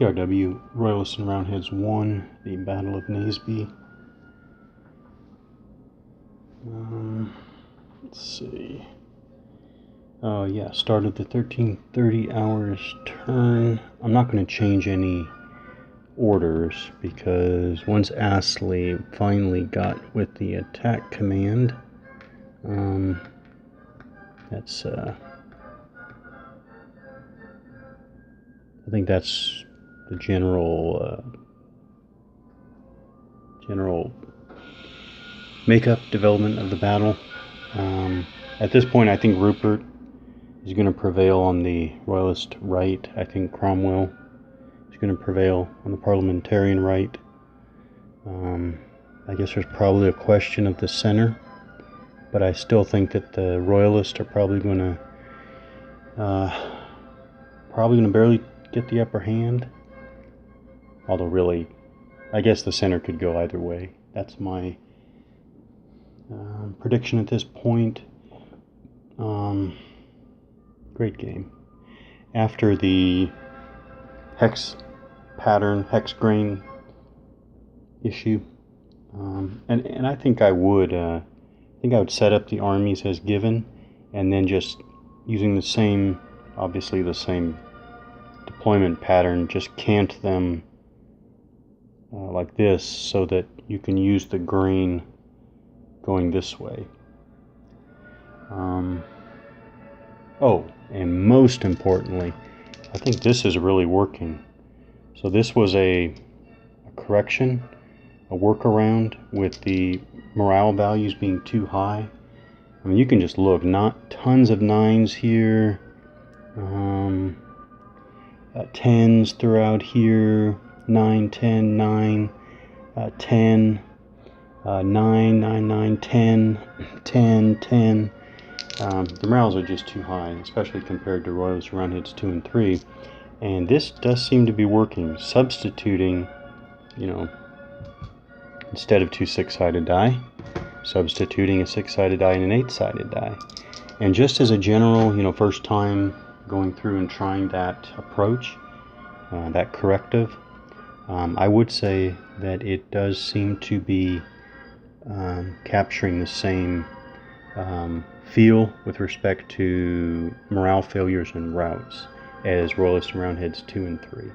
TRW, Royalist and Roundheads won the Battle of Naseby. Let's see. Oh yeah, started the 13:30 hours turn. I'm not going to change any orders because once Astley finally got with the attack command, that's I think that's the general makeup development of the battle. At this point, I think Rupert is going to prevail on the Royalist right. I think Cromwell is going to prevail on the Parliamentarian right. I guess there's probably a question of the center, but I still think that the Royalists are probably going to barely get the upper hand. Although really, I guess the center could go either way. That's my prediction at this point. Great game. After the hex pattern, hex grain issue, and I think I would set up the armies as given, and then just using the same, obviously the same deployment pattern, just cant them like this, so that you can use the grain going this way. Oh, and most importantly, I think this is really working. So this was a correction, a workaround with the morale values being too high. I mean, you can just look, not tons of 9s here, 10s throughout here, 9, 10, 9, 10, 9, 9, 9, 10, 10, 10. The morales are just too high, especially compared to Royalist Roundheads 2 and 3. And this does seem to be working, substituting, instead of 2 6-sided die, substituting a 6-sided die and an 8-sided die. And just as a general, first time going through and trying that approach, that corrective, I would say that it does seem to be capturing the same feel with respect to morale failures and routes as Royalist and Roundheads 2 and 3.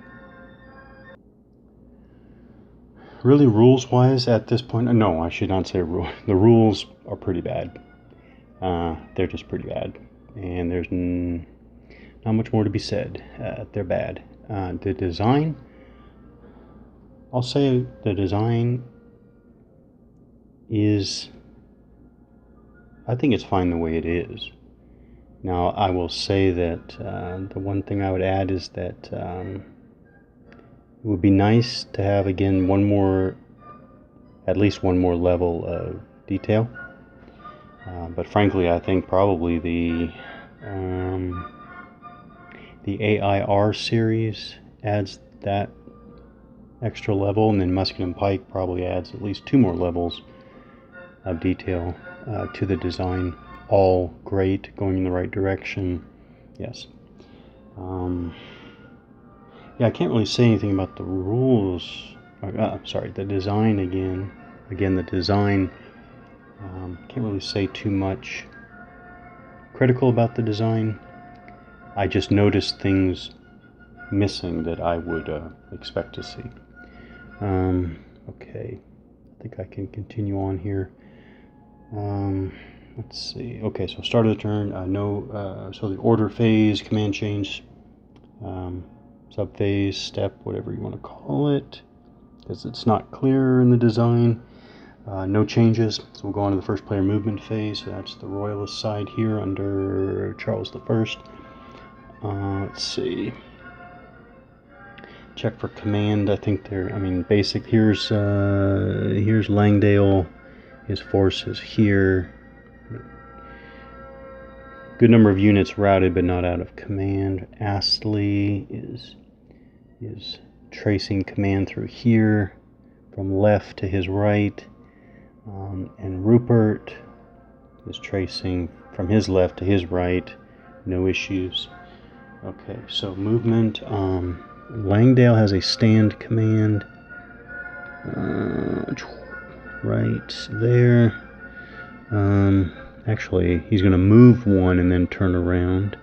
Really, rules-wise at this point, no, I should not say rule. The rules are pretty bad. They're just pretty bad, and there's not much more to be said. They're bad. The design, I'll say the design is, I think it's fine the way it is. Now, I will say that the one thing I would add is that it would be nice to have, again, at least one more level of detail. But frankly, I think probably the AIR series adds that extra level, and then Musket and Pike probably adds at least 2 more levels of detail to the design. All great, going in the right direction. Yes. Yeah, I can't really say anything about the rules. The design again. Again, the design. Can't really say too much critical about the design. I just noticed things missing that I would expect to see. Okay, I think I can continue on here. Let's see. Okay, so start of the turn. So the order phase, command change, subphase, step, whatever you want to call it, because it's not clear in the design. No changes. So we'll go on to the first player movement phase. So that's the Royalist side here under Charles I. Let's see. Check for command. I think basic. Here's Langdale. His force is here. Good number of units routed, but not out of command. Astley is tracing command through here, from left to his right, and Rupert is tracing from his left to his right. No issues. Okay, so movement. Langdale has a stand command. Right there. Actually, he's going to move one and then turn around.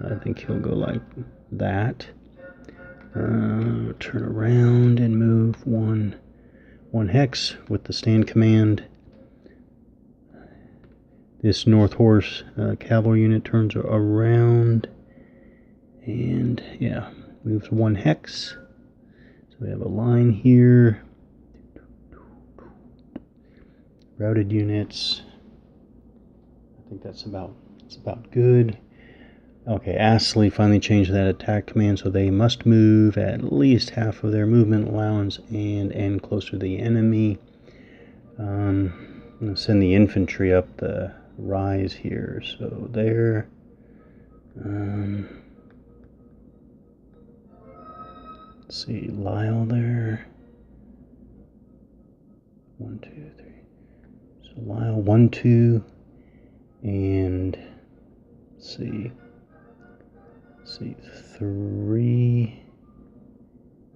I think he'll go like that. Turn around and move one hex with the stand command. This North Horse cavalry unit turns around and, yeah, moves one hex. So we have a line here. Routed units. I think that's about good. Okay, Astley finally changed that attack command, so they must move at least half of their movement allowance and end closer to the enemy. I'm going to send the infantry up the rise here, so there. Let's see, Lyle there. 1, 2, 3. So Lyle 1, 2, and let's see 3.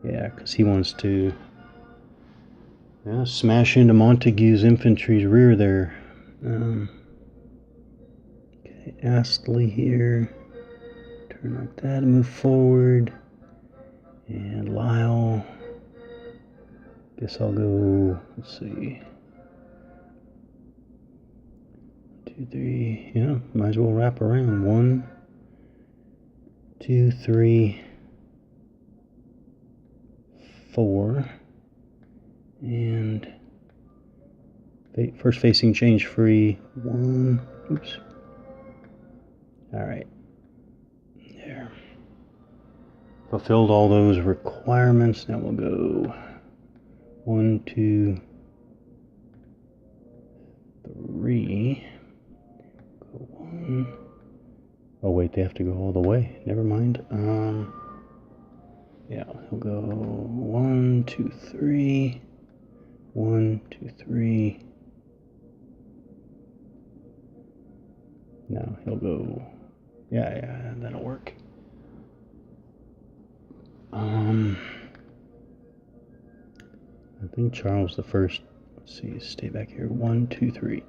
Yeah, because he wants to smash into Montague's infantry's rear there. Okay, Astley here. Turn like that and move forward. And Lyle. Guess I'll go, let's see. 2, 3. Yeah, might as well wrap around. 1, 2, 3, 4. And first facing change free. 1. Oops. Alright. There. Fulfilled all those requirements. Now we'll go 1, 2, 3. Go 1. Oh wait, they have to go all the way. Never mind. Yeah, he'll go 1, 2, 3. 1, 2, 3. No, he'll go. Yeah, that'll work. I think Charles the First. Let's see. Stay back here. 1, 2, 3.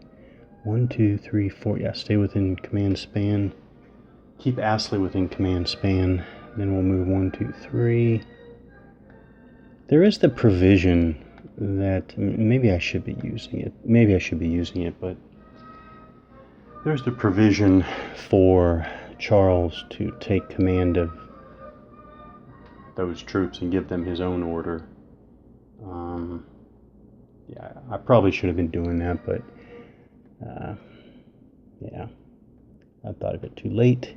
1, 2, 3, 4. Yeah, stay within command span. Keep Astley within command span. Then we'll move 1, 2, 3. There is the provision that maybe I should be using it. But there's the provision for Charles to take command of those troops and give them his own order. Yeah, I probably should have been doing that, but yeah, I thought of it too late.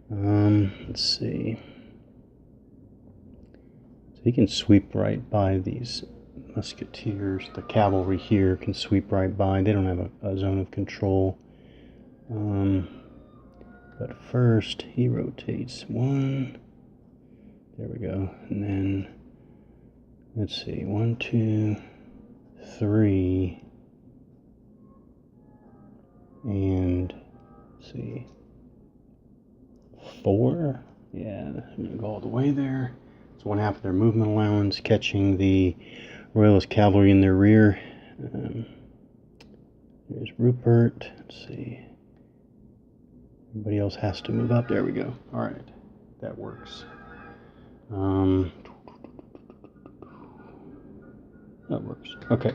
Let's see. So he can sweep right by these musketeers. The cavalry here can sweep right by. They don't have a zone of control. But first he rotates 1. There we go. And then let's see. 1, 2, 3. And let's see. 4. Yeah, I'm gonna go all the way there. It's 1/2 of their movement allowance, catching the Royalist cavalry in their rear. There's Rupert. Let's see. Everybody else has to move up. There we go. All right, that works. That works. Okay.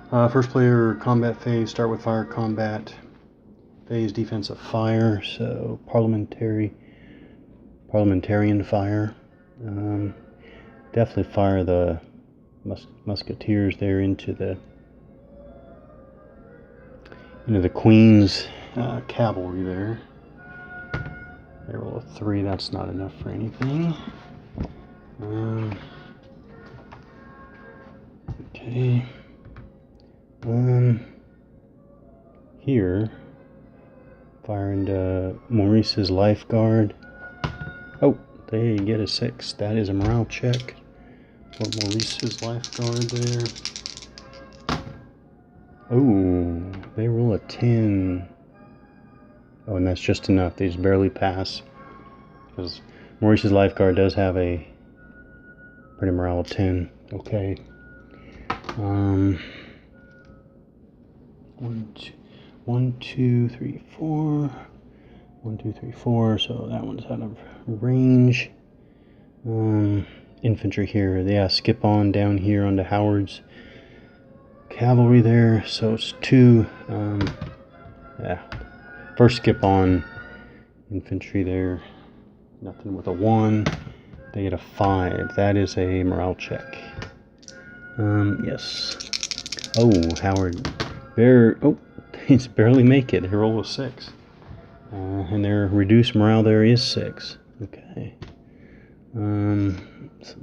First player combat phase. Start with fire combat phase. Defensive fire. So parliamentarian fire. Definitely fire the musketeers there into the Queen's cavalry there. They roll a 3. That's not enough for anything. Okay. Here, fire into Maurice's lifeguard. Oh, they get a 6. That is a morale check for Maurice's lifeguard there. Oh, they roll a 10. Oh, and that's just enough. They just barely pass. Because Maurice's lifeguard does have a pretty morale of 10. Okay. 1, 2, 3, 4. 1, 2, 3, 4. So that one's out of range. Infantry here. Yeah, skip on down here onto Howard's cavalry there. So it's 2. Yeah. First skip on infantry there. Nothing with a 1. They get a 5. That is a morale check. Yes. Oh, Howard. He's barely make it. He rolled a 6. And their reduced morale there is 6. Okay. So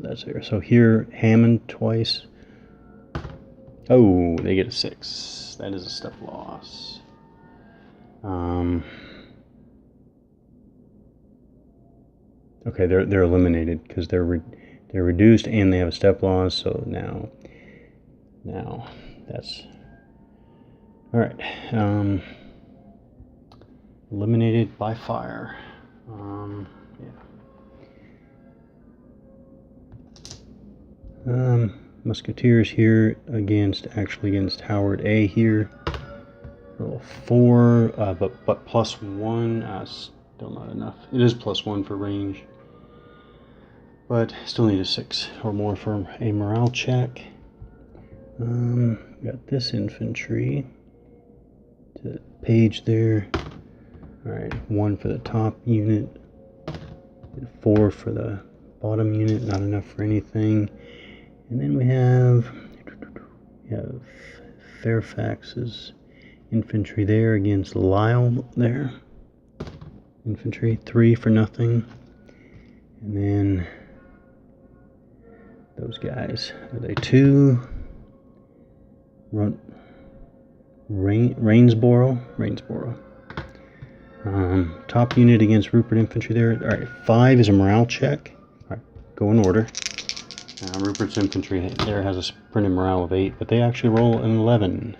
that's there. So here, Hammond twice. Oh, they get a 6. That is a step loss. Okay, they're eliminated because they're reduced and they have a step loss. So now that's all right. Eliminated by fire. Yeah. Musketeers here against Howard A here. Roll 4, but plus 1. Still not enough. It is plus 1 for range, but still need a 6 or more for a morale check. Got this infantry to page there. All right, 1 for the top unit, 4 for the bottom unit. Not enough for anything. And then we have Fairfax's infantry there against Lyle there. Infantry 3 for nothing. And then those guys, are they 2? Rainsboro. Top unit against Rupert infantry there. All right, 5 is a morale check. All right, go in order. Rupert's infantry there has a printed morale of 8, but they actually roll an 11.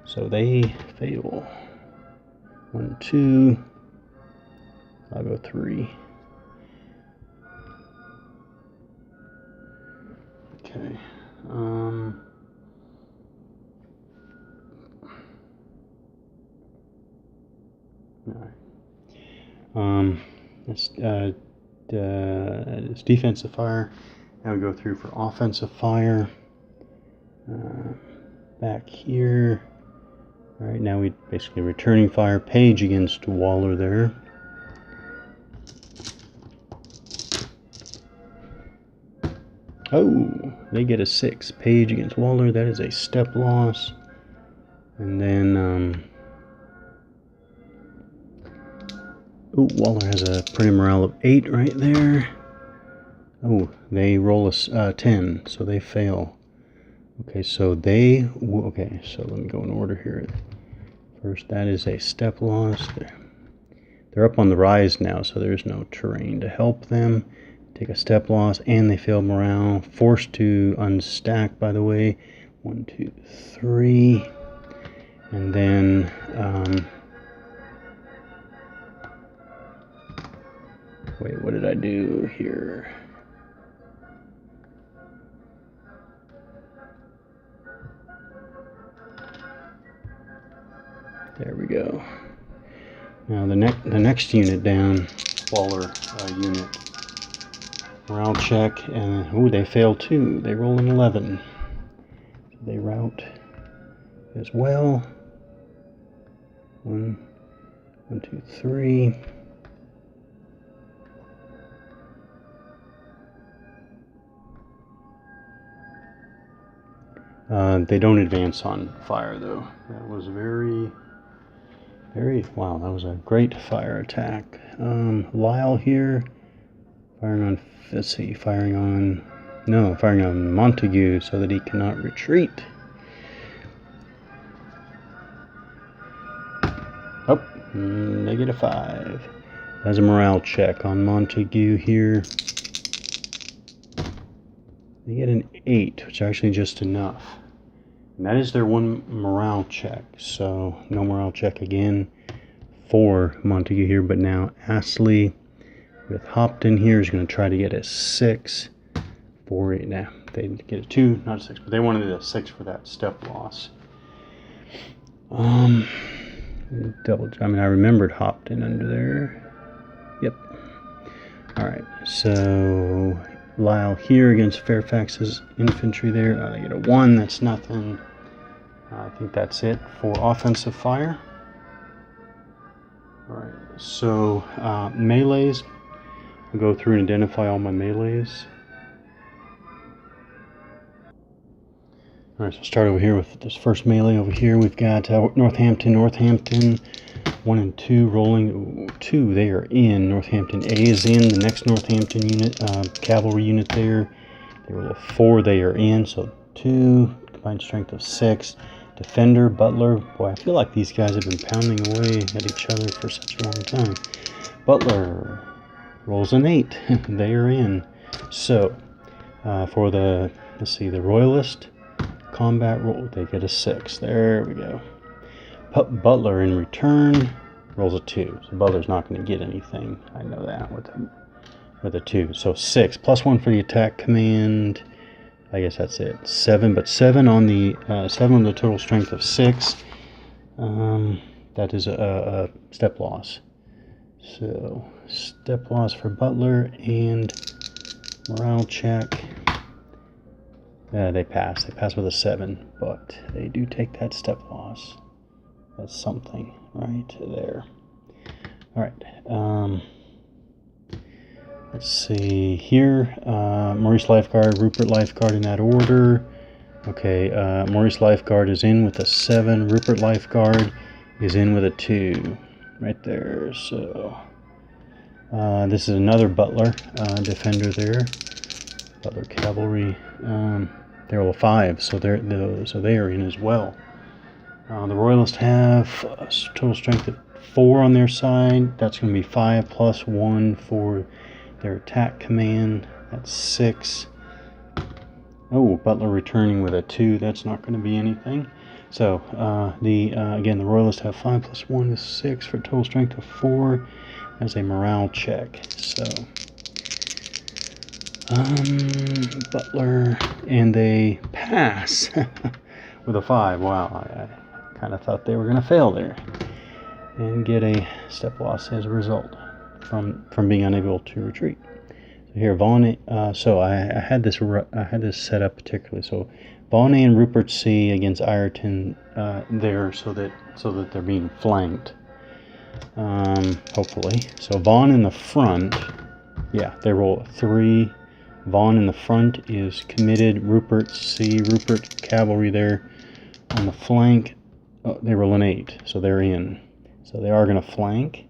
So they fail. 1, 2. I'll go 3. Okay. Alright. It's defensive fire. Now we go through for offensive fire. Back here. Alright, now we basically returning fire. Page against Waller there. Oh, they get a 6. Page against Waller. That is a step loss. And then, Waller has a pretty morale of 8 right there. Oh, they roll a 10, so they fail. Okay, so okay, so let me go in order here. First, that is a step loss. They're up on the rise now, so there's no terrain to help them. Take a step loss, and they fail morale. Forced to unstack, by the way. 1, 2, 3. And then, wait, what did I do here? There we go. Now the next unit down, Waller unit. Morale check, and they fail too. They roll an 11. They rout as well. 1, 2, 3. They don't advance on fire though. That was very, wow, that was a great fire attack. Lyle here, firing on Montague so that he cannot retreat. Oh, -5. That's a morale check on Montague here. They get an 8, which is actually just enough. And that is their 1 morale check. So no morale check again for Montague here. But now Astley with Hopton here is going to try to get a 6 4, 8. Nah, they get a 2, not a 6, but they wanted a 6 for that step loss. I remembered Hopton under there. Yep. All right, so Lyle here against Fairfax's Infantry there. They get a 1, that's nothing. I think that's it for offensive fire. All right, so melees. I'll go through and identify all my melees. All right, so start over here with this first melee over here. We've got Northampton, 1 and 2 rolling. Ooh, 2, they are in. Northampton A is in. The next Northampton unit, cavalry unit there. They roll a 4, they are in. So 2, combined strength of 6. Defender, Butler. Boy, I feel like these guys have been pounding away at each other for such a long time. Butler rolls an 8. They are in. So for the, let's see, the Royalist combat roll, they get a 6. There we go. Butler in return rolls a 2. So Butler's not going to get anything. I know that with a 2. So 6 +1 for the attack command. I guess that's it. 7, but 7 on the 7 on the total strength of 6. That is a step loss. So step loss for Butler and morale check. They pass. They pass with a 7, but they do take that step loss. That's something right there. All right. Let's see here. Maurice Lifeguard, Rupert Lifeguard in that order. Okay, Maurice Lifeguard is in with a 7. Rupert Lifeguard is in with a 2. Right there. So this is another Butler defender there. Butler Cavalry. They're all 5, so they are in as well. The Royalists have a total strength of 4 on their side. That's going to be 5 +1 for their attack command. That's 6. Oh, Butler returning with a 2. That's not going to be anything. So again, the Royalists have 5 +1 is 6 for total strength of 4 as a morale check. So Butler, and they pass with a 5. Wow, I kind of thought they were going to fail there and get a step loss as a result from being unable to retreat. So here, Vaughan. So I had this set up particularly. So Vaughan and Rupert C against Ireton there, so that they're being flanked. Hopefully. So Vaughan in the front. Yeah, they roll a 3. Vaughan in the front is committed. Rupert Cavalry there on the flank. Oh, they roll an 8, so they're in. So they are going to flank.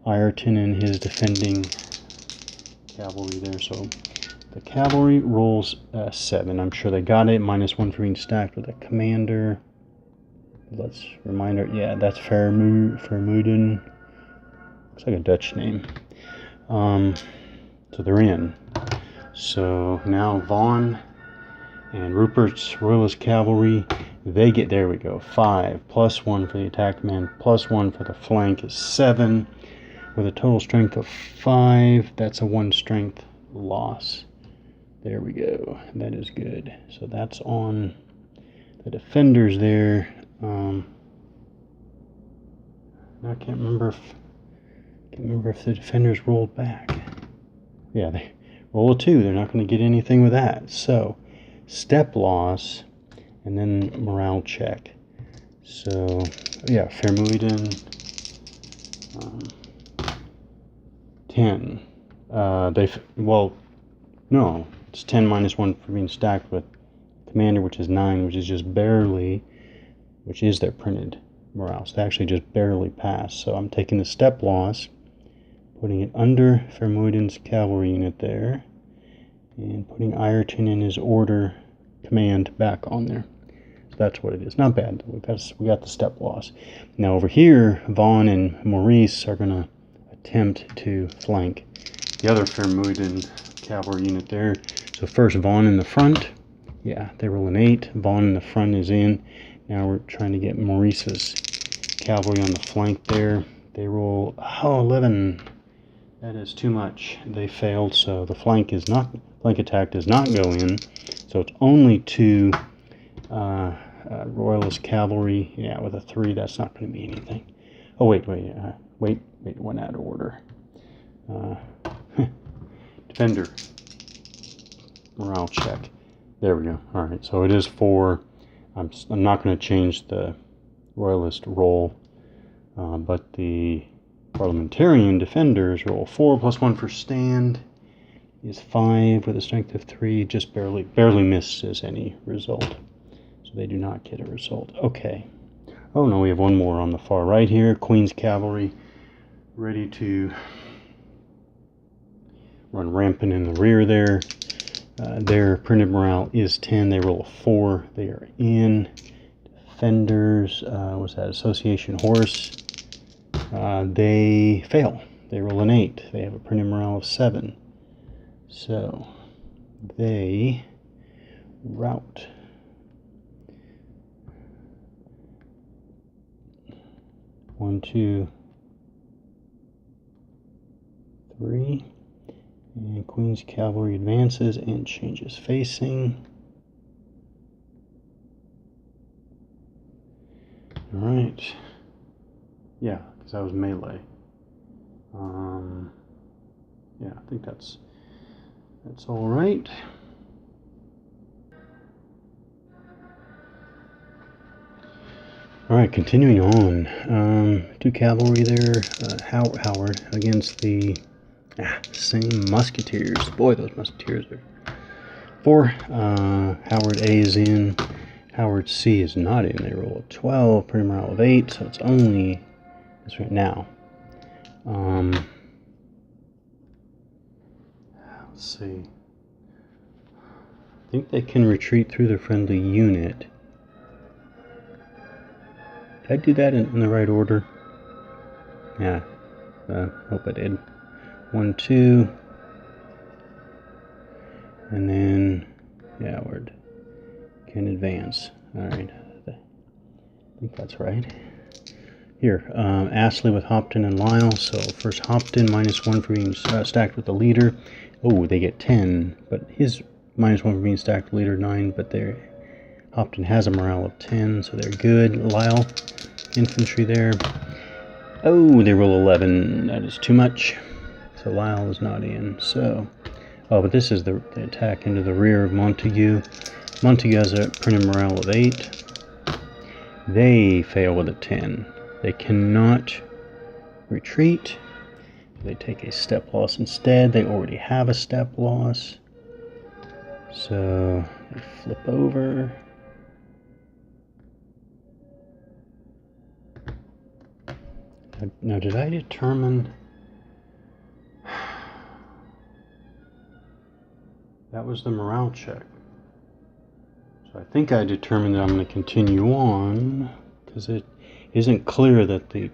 Ireton and his defending cavalry there. So the cavalry rolls 7. I'm sure they got it. -1 for being stacked with a commander. Let's remind her. Yeah, that's Vermuden. Looks like a Dutch name. So they're in. So now Vaughan and Rupert's Royalist Cavalry, they get, there we go, 5 +1 for the attack command, +1 for the flank is 7, with a total strength of 5. That's a 1 strength loss. There we go. That is good. So that's on the defenders there. I can't remember if the defenders rolled back. Yeah, they roll a 2. They're not going to get anything with that. So step loss and then morale check. So yeah, Vermuyden 10. No, it's 10 -1 for being stacked with commander, which is 9, which is just barely, which is their printed morale. So they actually just barely pass. So I'm taking the step loss, putting it under Vermuyden's cavalry unit there, and putting Ireton in his order command back on there. So that's what it is. Not bad. We got the step loss. Now over here, Vaughan and Maurice are going to attempt to flank the other Vermuyden cavalry unit there. So first Vaughan in the front. Yeah, they roll an 8. Vaughan in the front is in. Now we're trying to get Maurice's cavalry on the flank there. They roll 11. That is too much. They failed, so the flank attack does not go in. So it's only 2 Royalist cavalry. Yeah, with a 3, that's not going to be anything. Oh wait, went out of order. Defender morale check. There we go. All right, so it is 4. I'm not going to change the Royalist roll, but the Parliamentarian defenders roll 4 plus 1 for stand is 5 with a strength of 3. Just barely misses any result, so they do not get a result. Okay. Oh no, we have one more on the far right here. Queen's cavalry ready to run rampant in the rear there. Their printed morale is 10. They roll a 4. They are in. Defenders, was that Association Horse? They fail. They roll an 8. They have a printed morale of 7. So they rout. One, 2, 3. And Queen's cavalry advances and changes facing. All right. Yeah, because that was melee. Yeah, I think that's all right. All right, continuing on. 2 cavalry there. Howard against the same musketeers. Boy, those musketeers are 4. Howard A is in. Howard C is not in. They roll a 12, pretty morale of 8, so it's only this right now. Let's see. I think they can retreat through the friendly unit. Did I do that in the right order? Yeah, hope I did. 1, 2, and then Howard can advance. All right, I think that's right. Here, Astley with Hopton and Lyle. So first Hopton, -1 for being stacked with the leader. Oh, they get 10, but his -1 for being stacked with leader 9, but Hopton has a morale of 10, so they're good. Lyle, infantry there. Oh, they roll 11. That is too much. So Lyle is not in. So, but this is the attack into the rear of Montague. Montague has a printed morale of 8. They fail with a 10. They cannot retreat. They take a step loss instead. They already have a step loss. So they flip over. Now, did I determine... That was the morale check. So I think I determined that I'm going to continue on, because it isn't clear that the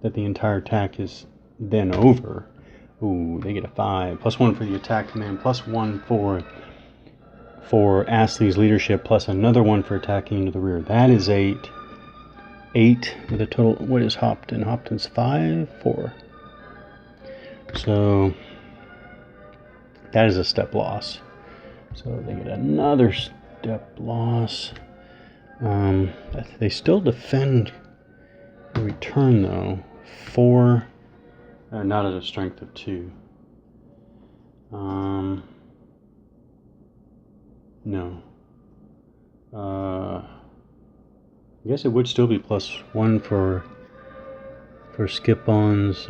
entire attack is then over. Ooh, they get a 5. +1 for the attack command, +1 for Astley's leadership, plus another 1 for attacking into the rear. That is 8. 8 with a total. What is Hopton? Hopton's 5? 4. So that is a step loss. So they get another step loss. They still defend in return though. 4. Not at a strength of 2. No. I guess it would still be +1 for Skip-On's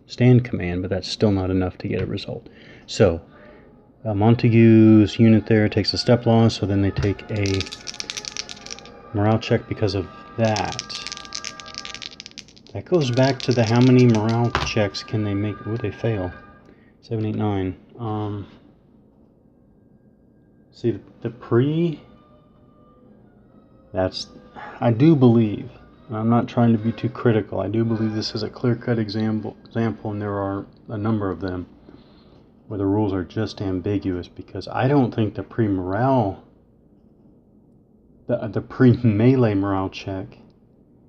stand command, but that's still not enough to get a result. So Montague's unit there takes a step loss, so then they take a morale check because of that. That goes back to the how many morale checks can they make? Oh, they fail. 7, 8, 9. See, the pre... I do believe, and I'm not trying to be too critical, I do believe this is a clear-cut example, and there are a number of them where the rules are just ambiguous, because I don't think the pre-morale, the pre-melee morale check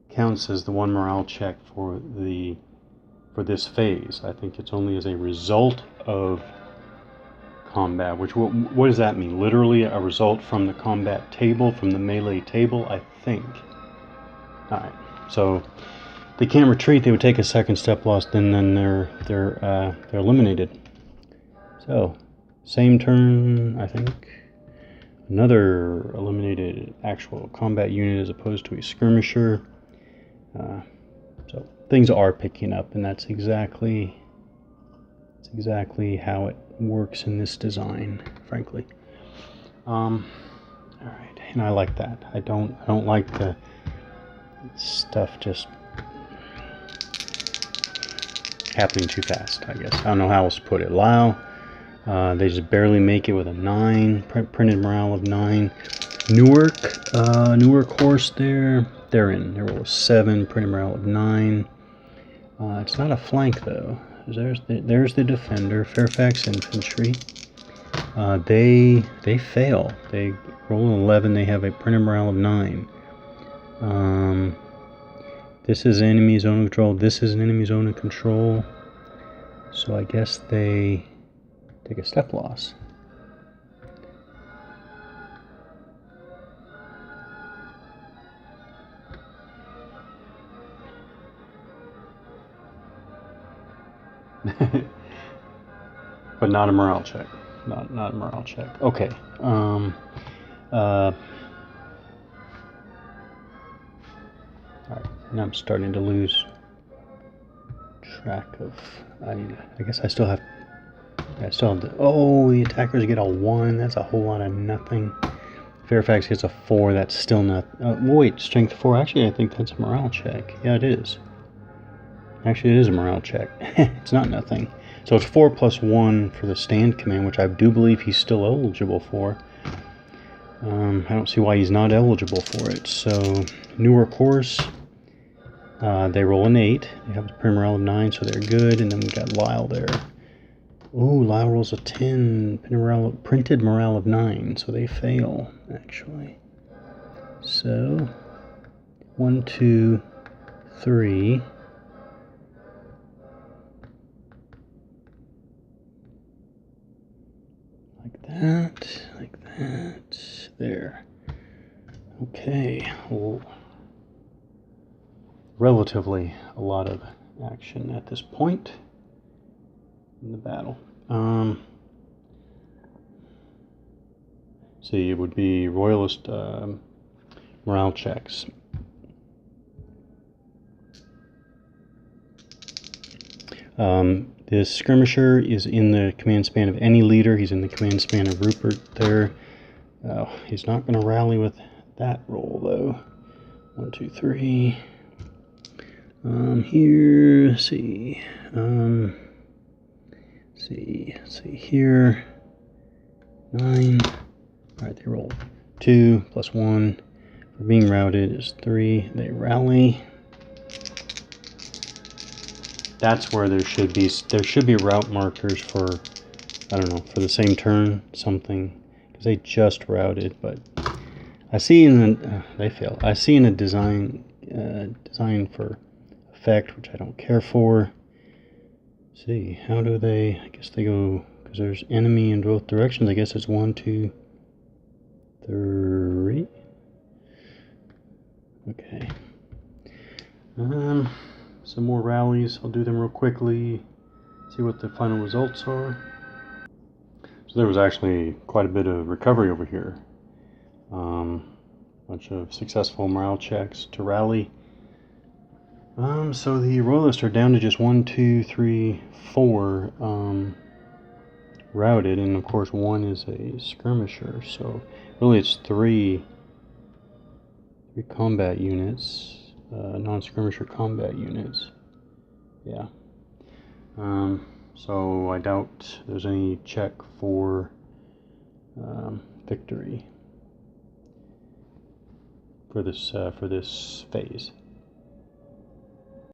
counts as the one morale check for for this phase. I think it's only as a result of combat, which what does that mean? Literally a result from the combat table, from the melee table, I think. Alright, so they can't retreat, they would take a second step loss, then they're eliminated. So, same turn, I think. Another eliminated actual combat unit as opposed to a skirmisher. So things are picking up, and that's exactly how it works in this design, frankly. All right, and I like that. I don't like the stuff just happening too fast, I guess. I don't know how else to put it. Lao, they just barely make it with a 9, printed morale of 9. Newark horse there, they're in. There was 7, printed morale of 9. It's not a flank though. There's the defender, Fairfax Infantry. They fail. They roll an 11. They have a printed morale of 9. This is enemy zone of control. This is an enemy zone of control. So I guess they take a step loss. But not a morale check. Not a morale check. Okay. Alright, now I'm starting to lose track of. I guess I still have. Oh, the attackers get a 1. That's a whole lot of nothing. Fairfax gets a 4. That's still not. Wait, strength 4. Actually, I think that's a morale check. Yeah, it is. Actually, it is a morale check. It's not nothing. So it's 4 plus 1 for the stand command, which I do believe he's still eligible for. I don't see why he's not eligible for it. So Newark horse, they roll an 8. They have a printed morale of 9, so they're good. And then we got Lyle there. Ooh, Lyle rolls a 10, printed morale of 9, so they fail, actually. So 1, 2, 3. Like that, there. Okay, well, relatively a lot of action at this point in the battle. See, it would be Royalist morale checks. This skirmisher is in the command span of any leader. He's in the command span of Rupert there. He's not going to rally with that roll, though. 1, 2, 3. Here, let's see. See here. 9. All right, they roll 2 plus 1. For being routed is 3. They rally. That's where there should be route markers for, I don't know, for the same turn, something, because they just routed. But I see in the they fail. I see in a design for effect, which I don't care for. Let's see, how do they? I guess they go, because there's enemy in both directions. I guess it's 1, 2, 3. Okay. Some more rallies. I'll do them real quickly, see what the final results are. So there was actually quite a bit of recovery over here. Bunch of successful morale checks to rally. So the Royalists are down to just 1, 2, 3, 4 routed, and of course 1 is a skirmisher. So really it's 3 combat units. Non-skirmisher combat units. Yeah. So I doubt there's any check for victory for this phase.